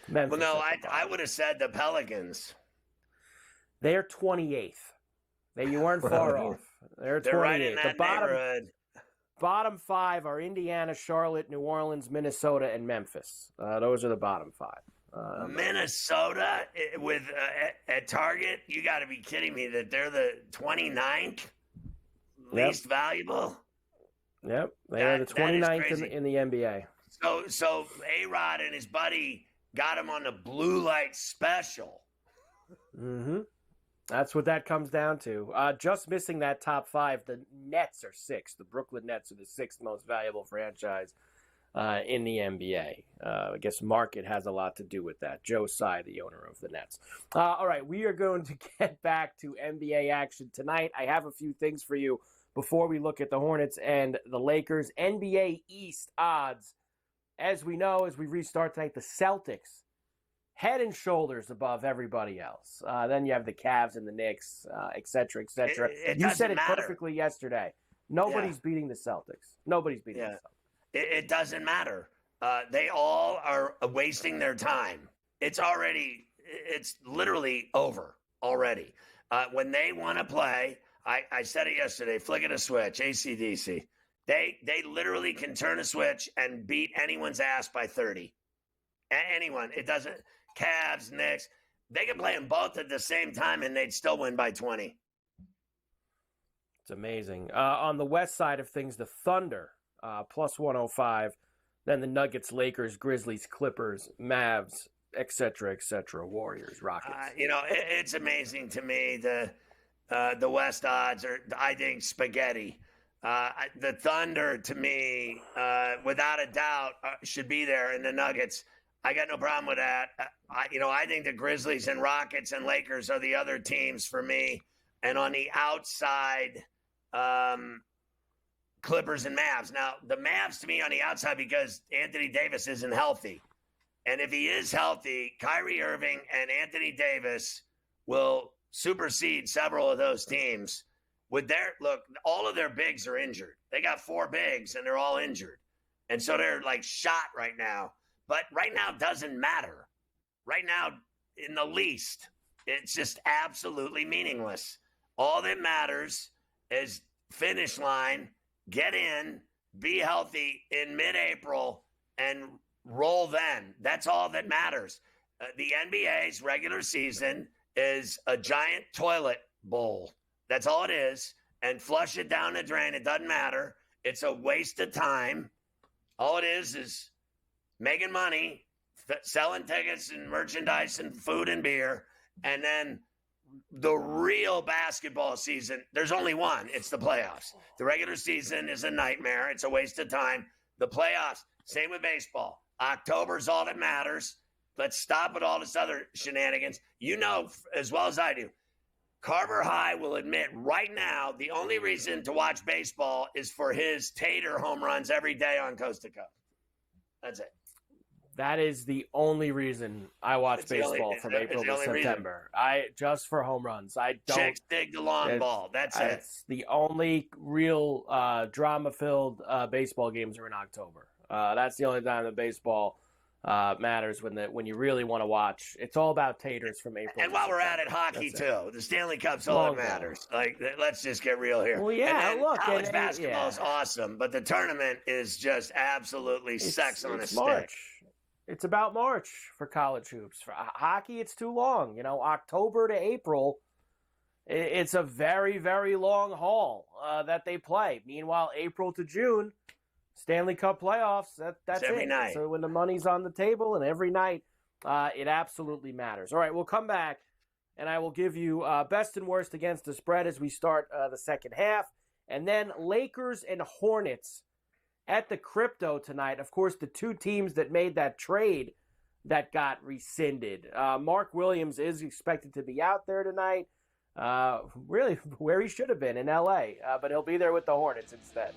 Memphis. Well, no, I would have said the Pelicans. They're 28th. You weren't far off. They're 28th. Right in that neighborhood. Bottom 5 are Indiana, Charlotte, New Orleans, Minnesota, and Memphis. Those are the bottom 5. Minnesota with at Target? You got to be kidding me that they're the 29th? Least valuable? Yep. They are the 29th in the NBA. So A-Rod and his buddy got him on the blue light special. Mm-hmm. That's what that comes down to. Just missing that top 5, the Nets are 6th. The Brooklyn Nets are the 6th most valuable franchise in the NBA. I guess market has a lot to do with that. Joe Tsai, the owner of the Nets. All right, we are going to get back to NBA action tonight. I have a few things for you before we look at the Hornets and the Lakers. NBA East odds. As we know, as we restart tonight, the Celtics head and shoulders above everybody else. Then you have the Cavs and the Knicks, et cetera, et cetera. You said it perfectly yesterday. Nobody's beating the Celtics. Nobody's beating the Celtics. It doesn't matter. They all are wasting their time. It's literally over already. When they want to play, I said it yesterday, flicking a switch, AC/DC. They literally can turn a switch and beat anyone's ass by 30. Anyone. It doesn't. Cavs, Knicks, they can play them both at the same time and they'd still win by 20. It's amazing. On the west side of things, the Thunder, plus 105. Then the Nuggets, Lakers, Grizzlies, Clippers, Mavs, et cetera, Warriors, Rockets. It's amazing to me. The West odds are, I think, spaghetti. The Thunder, to me, without a doubt, should be there. And the Nuggets, I got no problem with that. I think the Grizzlies and Rockets and Lakers are the other teams for me. And on the outside, Clippers and Mavs. Now, the Mavs to me on the outside because Anthony Davis isn't healthy. And if he is healthy, Kyrie Irving and Anthony Davis will supersede several of those teams. All of their bigs are injured. They got 4 bigs and they're all injured. And so they're like shot right now. But right now doesn't matter. Right now, in the least, it's just absolutely meaningless. All that matters is finish line, get in, be healthy in mid-April, and roll then. That's all that matters. The NBA's regular season is a giant toilet bowl. That's all it is. And flush it down the drain. It doesn't matter. It's a waste of time. All it is making money, selling tickets and merchandise and food and beer. And then the real basketball season, there's only one. It's the playoffs. The regular season is a nightmare. It's a waste of time. The playoffs, same with baseball. October's all that matters. Let's stop with all this other shenanigans. You know as well as I do, Carver High will admit right now the only reason to watch baseball is for his Tater home runs every day on Coast to Coast. That's it. That is the only reason I watch baseball from April to September. Just for home runs. I don't. Chicks dig the long ball. That's it. It's the only real drama-filled baseball games are in October. That's the only time that baseball matters when you really want to watch. It's all about taters from April. And while we're at it, hockey too. The Stanley Cup's all that matters. Let's just get real here. Well, yeah. Look, college basketball is awesome, but the tournament is just absolutely sex on a stick. March. It's about March for college hoops. For hockey, it's too long. October to April, it's a very, very long haul that they play. Meanwhile, April to June, Stanley Cup playoffs, that's every it. night. So when the money's on the table and every night, it absolutely matters. All right, we'll come back, and I will give you best and worst against the spread as we start the second half. And then Lakers and Hornets at the Crypto tonight. Of course, the two teams that made that trade that got rescinded. Mark Williams is expected to be out there tonight, really where he should have been in L.A., but he'll be there with the Hornets instead.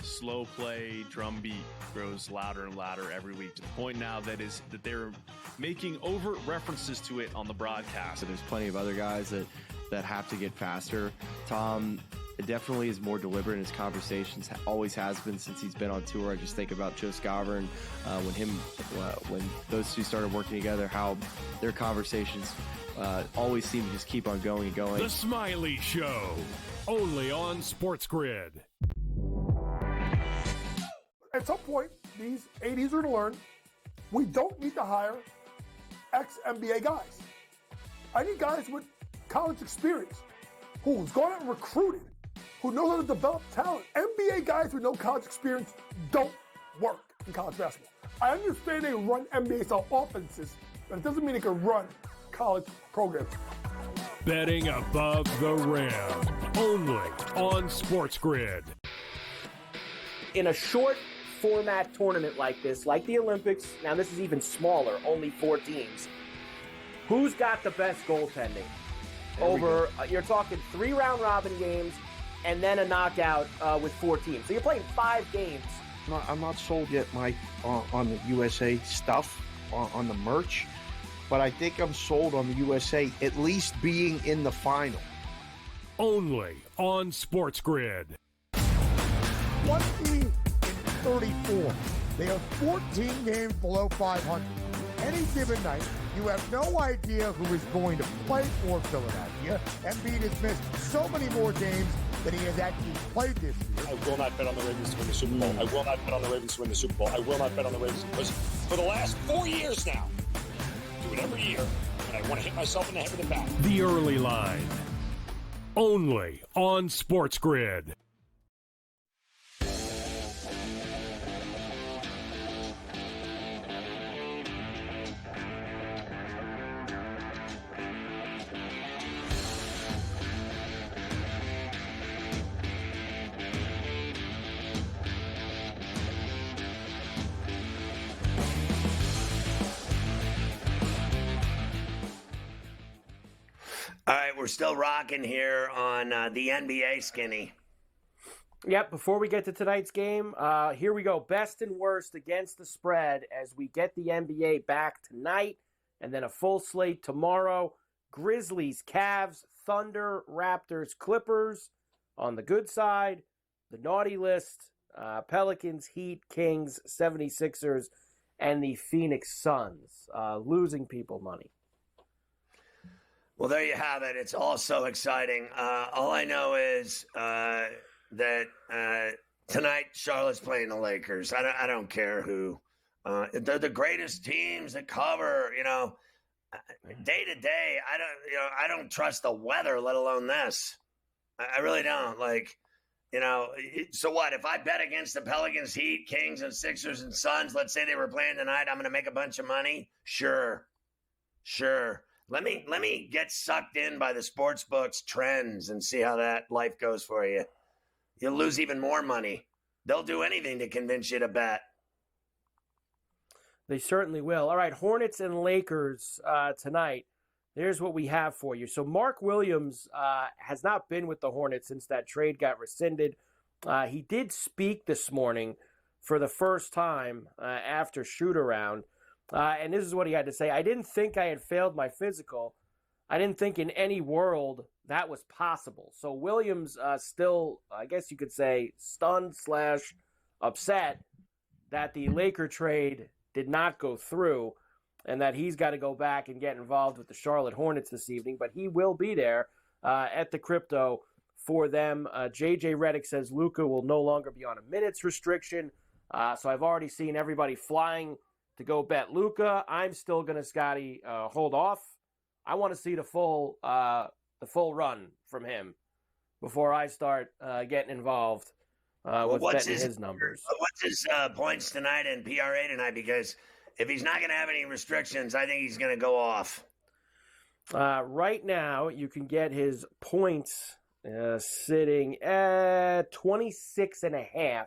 Slow play drum beat grows louder and louder every week to the point now that they're making overt references to it on the broadcast. So there's plenty of other guys that have to get faster. Tom definitely is more deliberate in his conversations. Always has been since he's been on tour. I just think about Joe Scott when those two started working together, how their conversations always seem to just keep on going and going. The Smiley Show, only on SportsGrid. At some point, these 80s are to learn we don't need to hire ex-NBA guys. I need guys with college experience who's gone out and recruited, who knows how to develop talent. NBA guys with no college experience don't work in college basketball. I understand they run NBA-style offenses, but it doesn't mean they can run college programs. Betting above the rim, only on SportsGrid. In a short format tournament like this, like the Olympics, now this is even smaller, only 4 teams, who's got the best goaltending? You're talking 3 round robin games and then a knockout with 4 teams. So you're playing 5 games. I'm not sold yet, Mike, on the USA stuff, on the merch, but I think I'm sold on the USA at least being in the final. Only on SportsGrid. 20-34. They are 14 games below 500. Any given night, you have no idea who is going to play for Philadelphia. Embiid has missed so many more games than he has actually played this year. I will not bet on the Ravens to win the Super Bowl. I will not bet on the Ravens to win the Super Bowl. I will not bet on the Ravens because for the last 4 years now, I do it every year, and I want to hit myself in the head with a bat. The Early Line, only on SportsGrid. All right, we're still rocking here on the NBA, Skinny. Yep, before we get to tonight's game, here we go. Best and worst against the spread as we get the NBA back tonight and then a full slate tomorrow. Grizzlies, Cavs, Thunder, Raptors, Clippers on the good side. The naughty list, Pelicans, Heat, Kings, 76ers, and the Phoenix Suns. Losing people money. Well, there you have it. It's all so exciting. All I know is that tonight Charlotte's playing the Lakers. I don't care who. They're the greatest teams that cover. Day to day. I don't trust the weather, let alone this. I really don't. So what? If I bet against the Pelicans, Heat, Kings, and Sixers and Suns, let's say they were playing tonight, I'm going to make a bunch of money. Sure. Let me get sucked in by the sports books trends and see how that life goes for you. You'll lose even more money. They'll do anything to convince you to bet. They certainly will. All right, Hornets and Lakers tonight. There's what we have for you. So Mark Williams has not been with the Hornets since that trade got rescinded. He did speak this morning for the first time after shoot-around. And this is what he had to say. I didn't think I had failed my physical. I didn't think in any world that was possible. So Williams still, I guess you could say, stunned / upset that the Laker trade did not go through and that he's got to go back and get involved with the Charlotte Hornets this evening. But he will be there at the crypto for them. JJ Redick says Luka will no longer be on a minutes restriction. So I've already seen everybody flying to go bet Luka. I'm still going to, Scotty, hold off. I want to see the full run from him before I start getting involved with betting his numbers. What's his points tonight and PRA tonight? Because if he's not going to have any restrictions, I think he's going to go off. Right now, you can get his points sitting at 26.5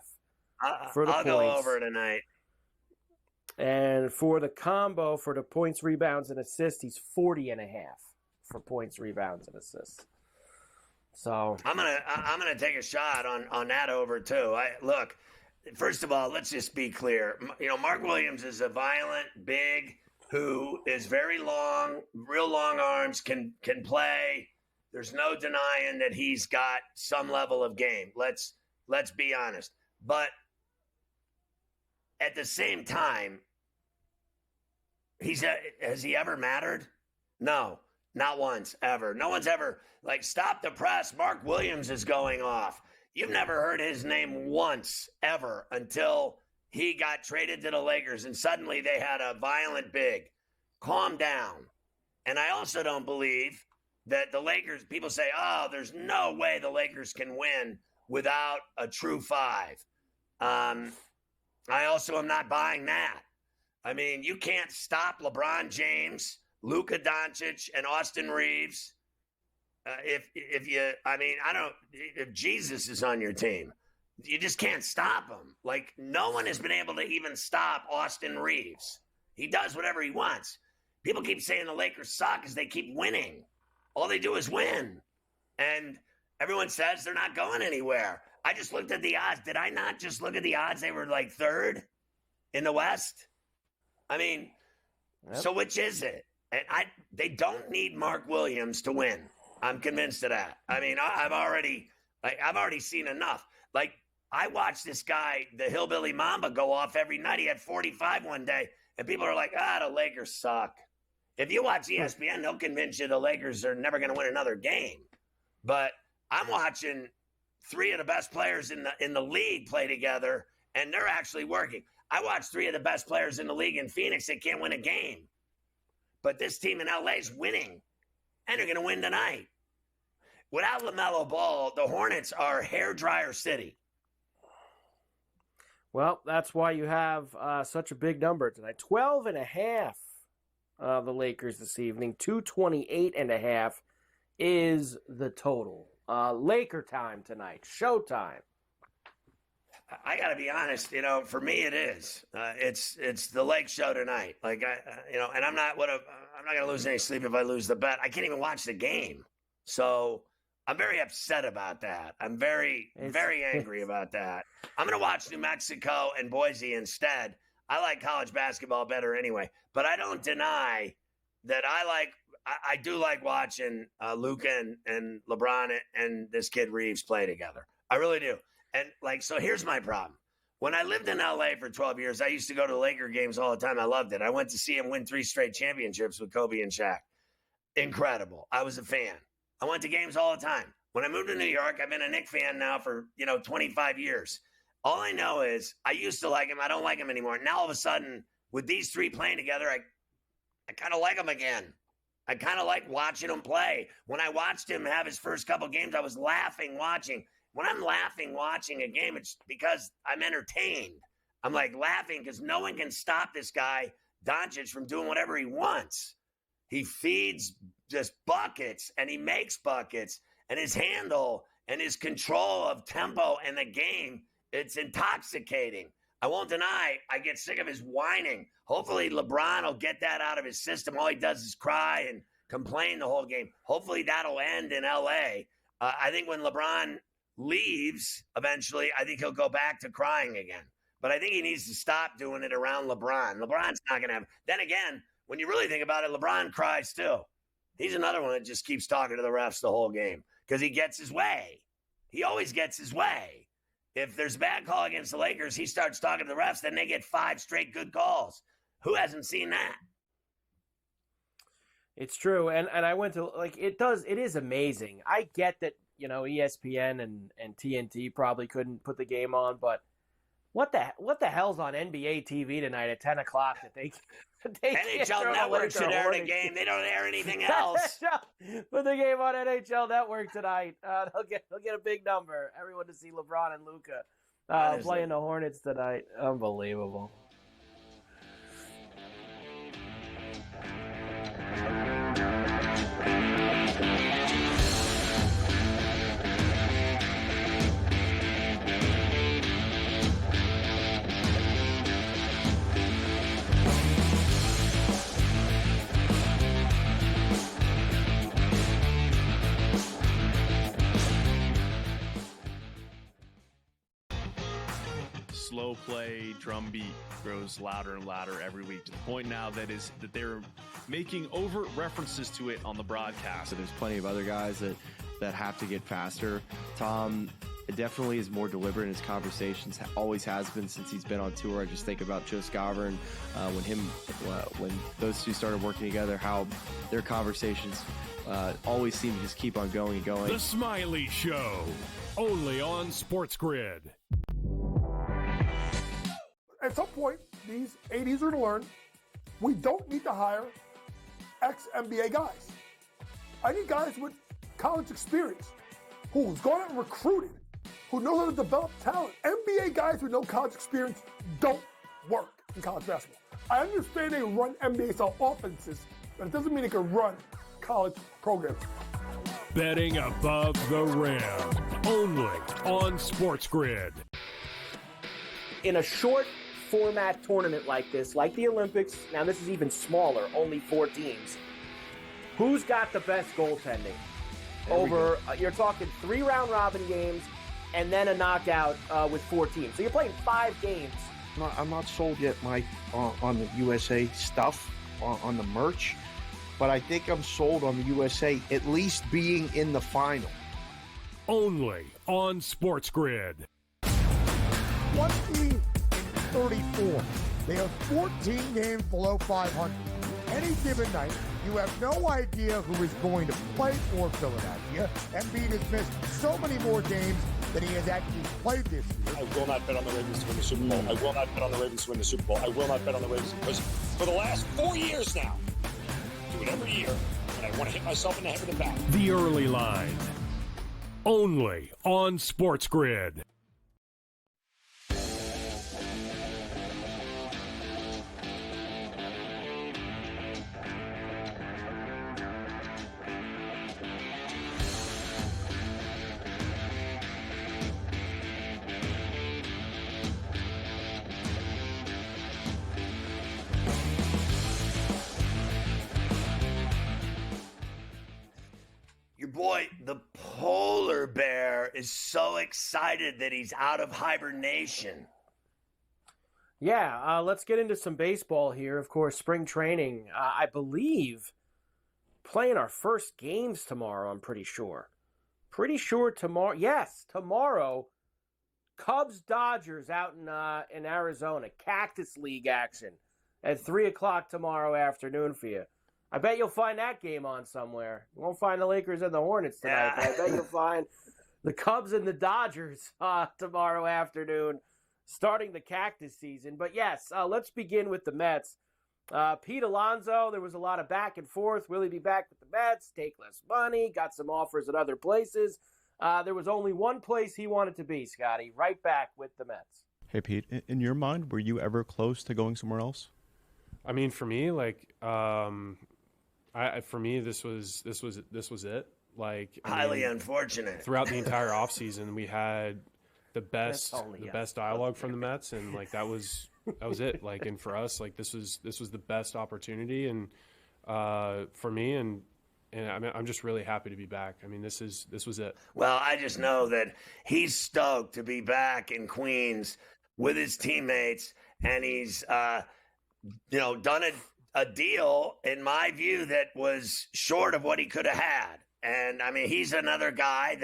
for the I'll points. go over tonight. And for the combo, for the points, rebounds, and assists, he's 40.5 for points, rebounds, and assists. So I'm gonna take a shot on that over too. Look, first of all, let's just be clear. Mark Williams is a violent, big, who is very long, real long arms, can play. There's no denying that he's got some level of game. Let's be honest. But at the same time, has he ever mattered? No, not once, ever. No one's ever, stop the press. Mark Williams is going off. You've never heard his name once, ever, until he got traded to the Lakers, and suddenly they had a violent big. Calm down. And I also don't believe that the Lakers, people say, oh, there's no way the Lakers can win without a true five. I also am not buying that. I mean, you can't stop LeBron James, Luka Doncic, and Austin Reeves. If Jesus is on your team, you just can't stop him. No one has been able to even stop Austin Reeves. He does whatever he wants. People keep saying the Lakers suck because they keep winning. All they do is win. And everyone says they're not going anywhere. I just looked at the odds. Did I not just look at the odds? They were third in the West. I mean, So which is it? And they don't need Mark Williams to win. I'm convinced of that. I mean, I've already seen enough. I watched this guy, the Hillbilly Mamba, go off every night. He had 45 one day, and people are like, the Lakers suck. If you watch ESPN, they'll convince you the Lakers are never going to win another game. But I'm watching three of the best players in the league play together, and they're actually working. I watched three of the best players in the league in Phoenix that can't win a game. But this team in LA is winning, and they're going to win tonight. Without LaMelo Ball, the Hornets are hairdryer city. Well, that's why you have such a big number tonight. 12.5 the Lakers this evening. 228.5 is the total. Laker time tonight. Showtime. I got to be honest, for me it is. It's the Lake Show tonight. And I'm not going to lose any sleep if I lose the bet. I can't even watch the game. So I'm very upset about that. I'm very angry about that. I'm going to watch New Mexico and Boise instead. I like college basketball better anyway, but I don't deny that I do like watching Luka and LeBron and this kid Reeves play together. I really do. And so here's my problem. When I lived in LA for 12 years, I used to go to Laker games all the time. I loved it. I went to see him win 3 straight championships with Kobe and Shaq. Incredible. I was a fan. I went to games all the time. When I moved to New York, I've been a Knicks fan now for, 25 years. All I know is I used to like him. I don't like him anymore. Now, all of a sudden, with these three playing together, I kind of like him again. I kind of like watching him play. When I watched him have his first couple games, I was laughing watching. When I'm laughing watching a game, it's because I'm entertained. I'm laughing because no one can stop this guy, Doncic, from doing whatever he wants. He feeds just buckets, and he makes buckets, and his handle and his control of tempo and the game, it's intoxicating. I won't deny I get sick of his whining. Hopefully LeBron will get that out of his system. All he does is cry and complain the whole game. Hopefully that'll end in L.A. I think when LeBron leaves eventually, I think he'll go back to crying again. But I think he needs to stop doing it around LeBron. LeBron's not going to have – then again, when you really think about it, LeBron cries too. He's another one that just keeps talking to the refs the whole game because he gets his way. He always gets his way. If there's a bad call against the Lakers, he starts talking to the refs, then they get 5 straight good calls. Who hasn't seen that? It's true. And I went to, it is amazing. I get that, ESPN and TNT probably couldn't put the game on, but what the hell's on NBA TV tonight at 10 o'clock that they NHL Network should air the game. They don't air anything else. Put the game on NHL Network tonight. They'll get a big number. Everyone to see LeBron and Luka playing the Hornets tonight. Unbelievable. Slow play drum beat grows louder and louder every week to the point now that they're making overt references to it on the broadcast. So there's plenty of other guys that have to get faster. Tom definitely is more deliberate in his conversations, always has been since he's been on tour. I just think about Joe Govern, when those two started working together, how their conversations always seem to just keep on going and going. The Smiley Show, only on SportsGrid. At some point, these 80s are to learn we don't need to hire ex-NBA guys. I need guys with college experience who's gone out and recruited, who know how to develop talent. NBA guys with no college experience don't work in college basketball. I understand they run NBA-style offenses, but it doesn't mean they can run college programs. Betting above the rim, only on SportsGrid. In a short format tournament like this, like the Olympics, now this is even smaller, only 4 teams, who's got the best goaltending? Over, you're talking 3 round robin games and then a knockout with 4 teams. So you're playing 5 games. I'm not sold yet, Mike, on the USA stuff, on the merch, but I think I'm sold on the USA at least being in the final. Only on SportsGrid. 20-34. They are 14 games below 500. Any given night, you have no idea who is going to play for Philadelphia. Embiid has missed so many more games than he has actually played this year. I will not bet on the Ravens to win the Super Bowl. I will not bet on the Ravens to win the Super Bowl. I will not bet on the Ravens because for the last 4 years now, I do it every year, and I want to hit myself in the head with a bat. The Early Line, only on SportsGrid. Your boy, the polar bear, is so excited that he's out of hibernation. Yeah, let's get into some baseball here. Of course, spring training, I believe, playing our first games tomorrow, I'm pretty sure. Pretty sure tomorrow. Yes, tomorrow, Cubs-Dodgers out in Arizona. Cactus League action at 3 o'clock tomorrow afternoon for you. I bet you'll find that game on somewhere. You won't find the Lakers and the Hornets tonight, but I bet you'll find the Cubs and the Dodgers tomorrow afternoon, starting the Cactus season. But yes, let's begin with the Mets. Pete Alonso, there was a lot of back and forth. Will he be back with the Mets? Take less money. Got some offers at other places. There was only one place he wanted to be, Scotty, right back with the Mets. Hey, Pete, in your mind, were you ever close to going somewhere else? I mean, for me, like, for me, this was it. Like, highly unfortunate. Throughout the entire offseason, we had the best dialogue from the Mets, and like that was it. Like, and for us, like this was the best opportunity, and for me, and I mean, I'm just really happy to be back. I mean, this was it. Well, I just know that he's stoked to be back in Queens with his teammates, and he's done a deal, in my view, that was short of what he could have had. And, I mean, he's another guy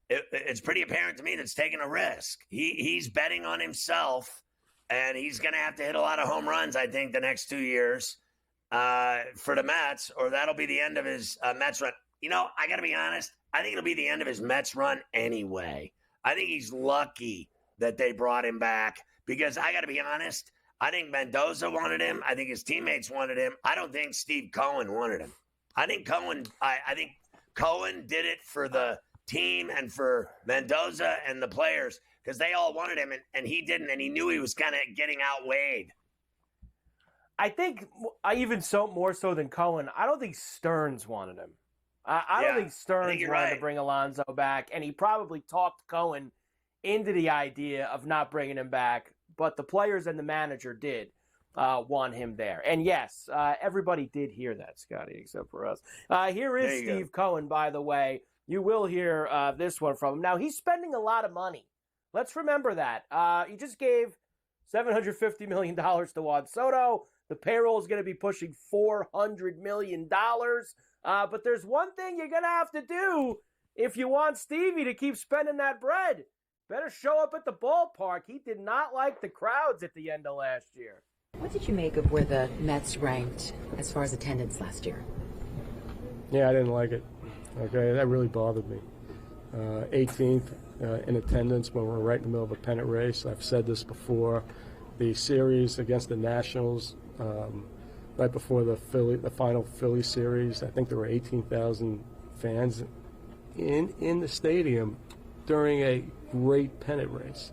it's pretty apparent to me that's taking a risk. He's betting on himself, and he's going to have to hit a lot of home runs, I think, the next 2 years for the Mets, or that'll be the end of his Mets run. You know, I got to be honest, I think it'll be the end of his Mets run anyway. I think he's lucky that they brought him back because I got to be honest, I think Mendoza wanted him. I think his teammates wanted him. I don't think Steve Cohen wanted him. I think Cohen did it for the team and for Mendoza and the players because they all wanted him, and he didn't, and he knew he was kind of getting outweighed. I think even more so than Cohen, I don't think Stearns wanted him. I don't think Stearns wanted to bring Alonso back, and he probably talked Cohen into the idea of not bringing him back. But the players and the manager did want him there. And yes, everybody did hear that, Scotty, except for us. Here is Steve Cohen, by the way. You will hear this one from him. Now, he's spending a lot of money. Let's remember that. He just gave $750 million to Juan Soto. The payroll is going to be pushing $400 million. But there's one thing you're going to have to do if you want Stevie to keep spending that bread. Better show up at the ballpark. He did not like the crowds at the end of last year. What did you make of where the Mets ranked as far as attendance last year? Yeah, I didn't like it. Okay, that really bothered me. 18th in attendance when we're right in the middle of a pennant race. I've said this before. The series against the Nationals, right before the final Philly series, I think there were 18,000 fans in the stadium during a great pennant race.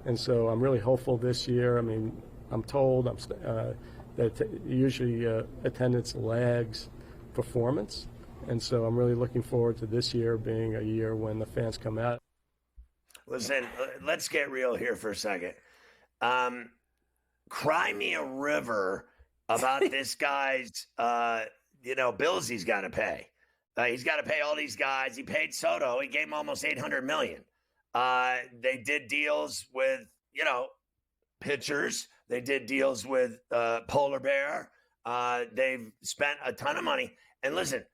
And so I'm really hopeful this year. I mean, I'm told that usually attendance lags performance. And so I'm really looking forward to this year being a year when the fans come out. Listen, let's get real here for a second. Cry me a river about this guy's, bills he's got to pay. He's got to pay all these guys. He paid Soto. He gave him almost $800 million. They did deals with, pitchers. They did deals with Polar Bear. They've spent a ton of money. And listen,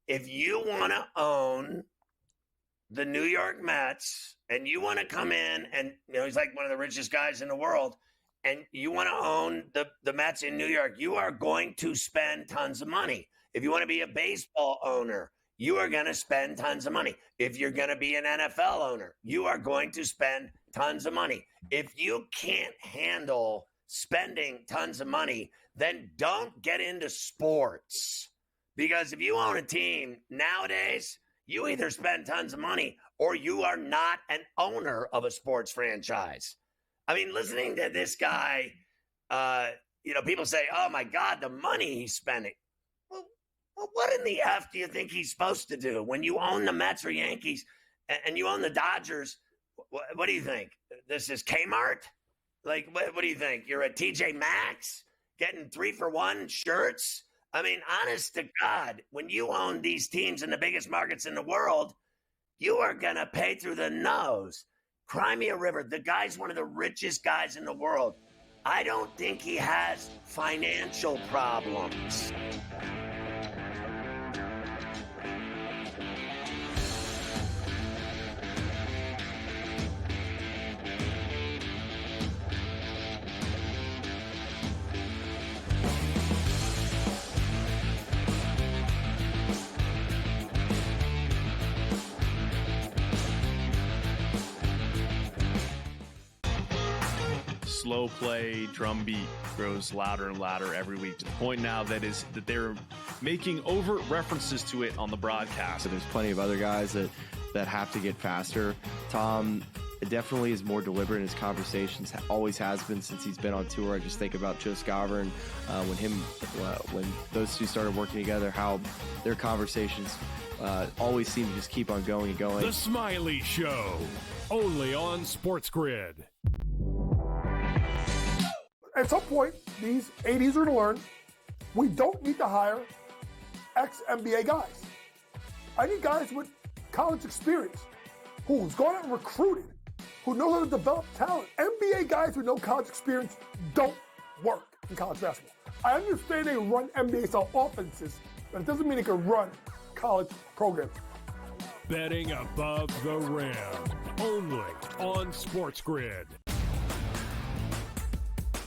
if you want to own the New York Mets and you want to come in and, he's like one of the richest guys in the world, and you want to own the Mets in New York, you are going to spend tons of money. If you want to be a baseball owner, you are going to spend tons of money. If you're going to be an NFL owner, you are going to spend tons of money. If you can't handle spending tons of money, then don't get into sports. Because if you own a team nowadays, you either spend tons of money or you are not an owner of a sports franchise. I mean, listening to this guy, people say, oh, my God, the money he's spending. Well, what in the F do you think he's supposed to do? When you own the Mets or Yankees and you own the Dodgers, what do you think? This is Kmart? Like, what do you think? You're at TJ Maxx getting 3-for-1 shirts? I mean, honest to God, when you own these teams in the biggest markets in the world, you are going to pay through the nose. Cry me a river. The guy's one of the richest guys in the world. I don't think he has financial problems. Slow play drum beat grows louder and louder every week, to the point now that they're making overt references to it on the broadcast. So there's plenty of other guys that have to get faster. Tom definitely is more deliberate in his conversations, always has been since he's been on tour. I just think about Joe Scavern, when those two started working together, how their conversations always seem to just keep on going and going. The Smiley Show, only on SportsGrid. At some point, these 80s are going to learn we don't need to hire ex-NBA guys. I need guys with college experience who's gone out and recruited, who know how to develop talent. NBA guys with no college experience don't work in college basketball. I understand they run NBA-style offenses, but it doesn't mean they can run college programs. Betting above the rim, only on SportsGrid.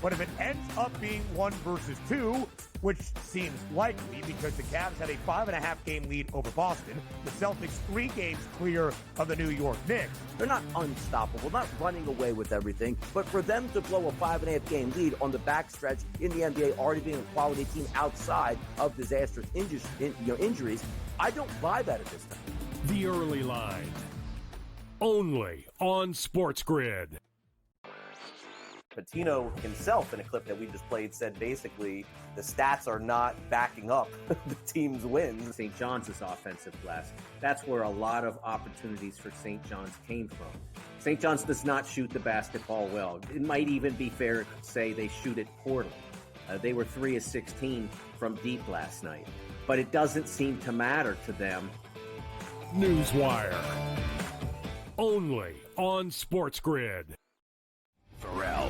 But if it ends up being 1 versus 2, which seems likely because the Cavs have a 5.5-game lead over Boston, the Celtics 3 games clear of the New York Knicks. They're not unstoppable, not running away with everything, but for them to blow a 5.5-game lead on the backstretch in the NBA, already being a quality team outside of disastrous injuries, I don't buy that at this time. The early line, only on SportsGrid. Patino himself, in a clip that we just played, said basically the stats are not backing up the team's wins. St. John's is offensive glass. That's where a lot of opportunities for St. John's came from. St. John's does not shoot the basketball well. It might even be fair to say they shoot it poorly. They were 3 of 16 from deep last night. But it doesn't seem to matter to them. Newswire, only on SportsGrid.